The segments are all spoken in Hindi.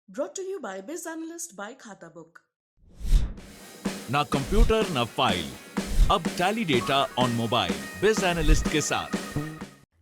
Brought to you by Biz Analyst by खाता बुक। ना कंप्यूटर ना फाइल, अब टैली डेटा ऑन मोबाइल बिज एनालिस्ट के साथ।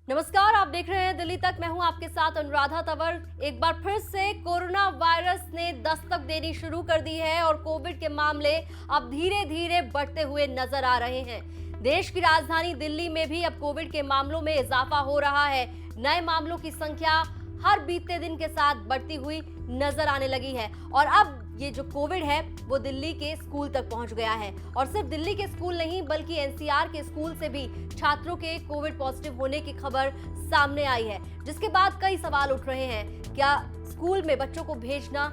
नमस्कार, आप देख रहे हैं दिल्ली तक। मैं हूं आपके साथ अनुराधा तंवर। एक बार फिर से कोरोना वायरस ने दस्तक देनी शुरू कर दी है और कोविड के मामले अब धीरे धीरे बढ़ते हुए नजर आ रहे हैं। देश की राजधानी दिल्ली में भी अब कोविड के मामलों में इजाफा हो रहा है। नए मामलों की संख्या हर बीतते दिन के साथ बढ़ती हुई नजर आने लगी है और अब ये जो कोविड है वो दिल्ली के स्कूल तक पहुंच गया है। और सिर्फ दिल्ली के स्कूल नहीं बल्कि एनसीआर के स्कूल से भी छात्रों के कोविड पॉजिटिव होने की खबर सामने आई है, जिसके बाद कई सवाल उठ रहे हैं। क्या स्कूल में बच्चों को भेजना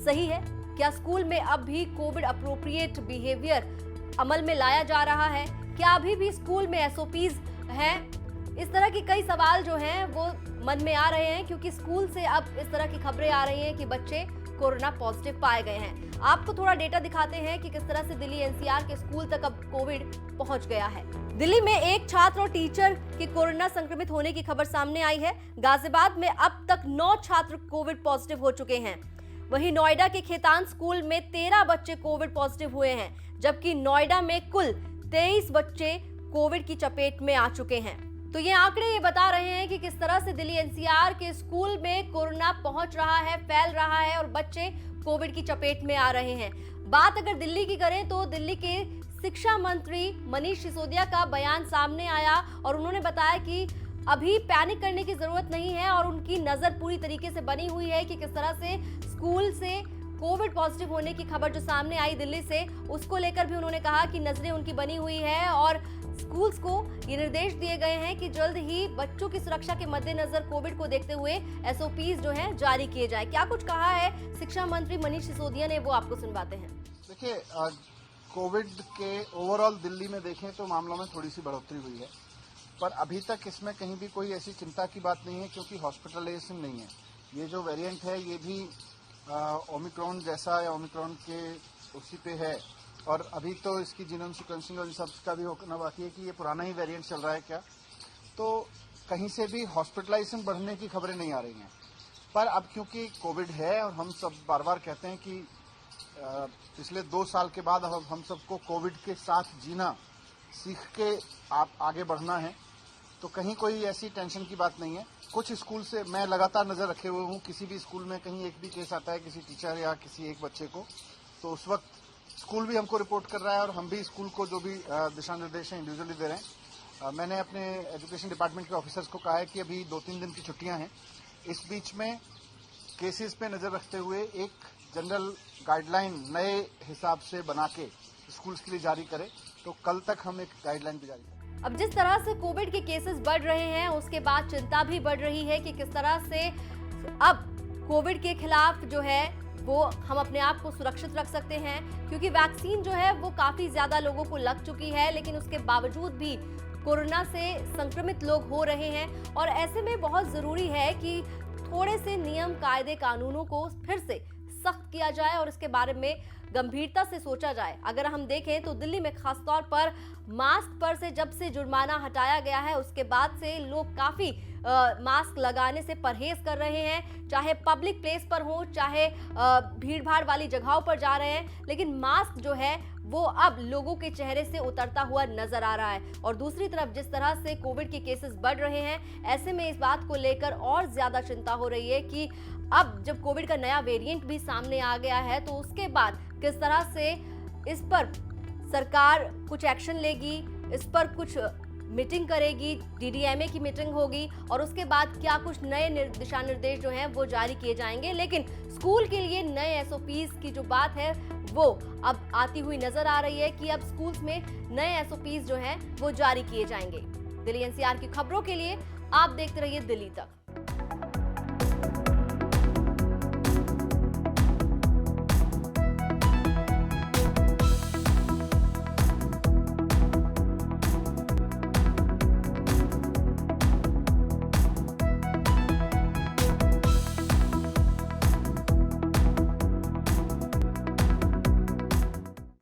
सही है? क्या स्कूल में अब भी कोविड अप्रोप्रिएट बिहेवियर अमल में लाया जा रहा है? क्या अभी भी स्कूल में एसओपीज हैं? इस तरह की कई सवाल जो हैं वो मन में आ रहे हैं, क्योंकि स्कूल से अब इस तरह की खबरें आ रही हैं कि बच्चे कोरोना पॉजिटिव पाए गए हैं। आपको थोड़ा डेटा दिखाते हैं कि किस तरह से दिल्ली एनसीआर के स्कूल तक अब कोविड पहुंच गया है। दिल्ली में एक छात्र और टीचर के कोरोना संक्रमित होने की खबर सामने आई है। गाजियाबाद में अब तक 9 छात्र कोविड पॉजिटिव हो चुके हैं। वहीं नोएडा के खेतान स्कूल में 13 बच्चे कोविड पॉजिटिव हुए हैं, जबकि नोएडा में कुल 23 बच्चे कोविड की चपेट में आ चुके हैं। तो ये आंकड़े ये बता रहे हैं कि किस तरह से दिल्ली एनसीआर के स्कूल में कोरोना पहुंच रहा है, फैल रहा है और बच्चे कोविड की चपेट में आ रहे हैं। बात अगर दिल्ली की करें तो दिल्ली के शिक्षा मंत्री मनीष सिसोदिया का बयान सामने आया और उन्होंने बताया कि अभी पैनिक करने की जरूरत नहीं है और उनकी नजर पूरी तरीके से बनी हुई है कि किस तरह से स्कूल से कोविड पॉजिटिव होने की खबर जो सामने आई दिल्ली से, उसको लेकर भी उन्होंने कहा कि नजरें उनकी बनी हुई है और स्कूल्स को ये निर्देश दिए गए हैं कि जल्द ही बच्चों की सुरक्षा के मद्देनजर कोविड को देखते हुए एसओपीज जो हैं जारी किए जाए। क्या कुछ कहा है शिक्षा मंत्री मनीष सिसोदिया ने, वो आपको सुनवाते हैं। देखिए, कोविड के ओवरऑल दिल्ली में देखें तो मामलों में थोड़ी सी बढ़ोतरी हुई है, पर अभी तक इसमें कहीं भी कोई ऐसी चिंता की बात नहीं है, क्योंकि हॉस्पिटलाइजेशन नहीं है। ये जो वेरिएंट है ये भी ओमिक्रॉन जैसा या ओमिक्रॉन के उसी पे है और अभी तो इसकी जीनोम सीक्वेंसिंग और इन सब का भी होना बाकी है कि ये पुराना ही वेरिएंट चल रहा है क्या। तो कहीं से भी हॉस्पिटलाइजेशन बढ़ने की खबरें नहीं आ रही हैं। पर अब क्योंकि कोविड है और हम सब बार बार कहते हैं कि पिछले 2 साल के बाद अब हम सबको कोविड के साथ जीना सीख के आप आगे बढ़ना है, तो कहीं कोई ऐसी टेंशन की बात नहीं है। कुछ स्कूल से मैं लगातार नजर रखे हुए हूँ, किसी भी स्कूल में कहीं एक भी केस आता है किसी टीचर या किसी एक बच्चे को, तो उस वक्त स्कूल भी हमको रिपोर्ट कर रहा है और हम भी स्कूल को जो भी दिशा निर्देश हैं इंडिविजुअली दे रहे हैं। मैंने अपने एजुकेशन डिपार्टमेंट के ऑफिसर्स को कहा है कि अभी 2-3 दिन की छुट्टियां हैं, इस बीच में केसेस पे नजर रखते हुए एक जनरल गाइडलाइन नए हिसाब से बना के स्कूल्स के लिए जारी करें। तो कल तक हम एक गाइडलाइन भी जारी करें। अब जिस तरह से कोविड के केसेस बढ़ रहे हैं उसके बाद चिंता भी बढ़ रही है कि किस तरह से अब कोविड के खिलाफ जो है वो हम अपने आप को सुरक्षित रख सकते हैं, क्योंकि वैक्सीन जो है वो काफी ज्यादा लोगों को लग चुकी है, लेकिन उसके बावजूद भी कोरोना से संक्रमित लोग हो रहे हैं। और ऐसे में बहुत जरूरी है कि थोड़े से नियम कायदे कानूनों को फिर से सख्त किया जाए और इसके बारे में गंभीरता से सोचा जाए। अगर हम देखें तो दिल्ली में खासतौर पर मास्क पर से जब से जुर्माना हटाया गया है उसके बाद से लोग काफी मास्क लगाने से परहेज कर रहे हैं, चाहे पब्लिक प्लेस पर हो चाहे भीड़ भाड़ वाली जगहों पर जा रहे हैं, लेकिन मास्क जो है वो अब लोगों के चेहरे से उतरता हुआ नजर आ रहा है। और दूसरी तरफ जिस तरह से कोविड के केसेस बढ़ रहे हैं, ऐसे में इस बात को लेकर और ज्यादा चिंता हो रही है कि अब जब कोविड का नया वेरिएंट भी सामने आ गया है तो उसके बाद किस तरह से इस पर सरकार कुछ एक्शन लेगी, इस पर कुछ मीटिंग करेगी, डीडीएमए की मीटिंग होगी और उसके बाद क्या कुछ नए दिशा निर्देश जो हैं वो जारी किए जाएंगे। लेकिन स्कूल के लिए नए एसओपीज की जो बात है वो अब आती हुई नजर आ रही है कि अब स्कूल्स में नए एसओपीज जो हैं वो जारी किए जाएंगे। दिल्ली एनसीआर की खबरों के लिए आप देखते रहिए दिल्ली तक।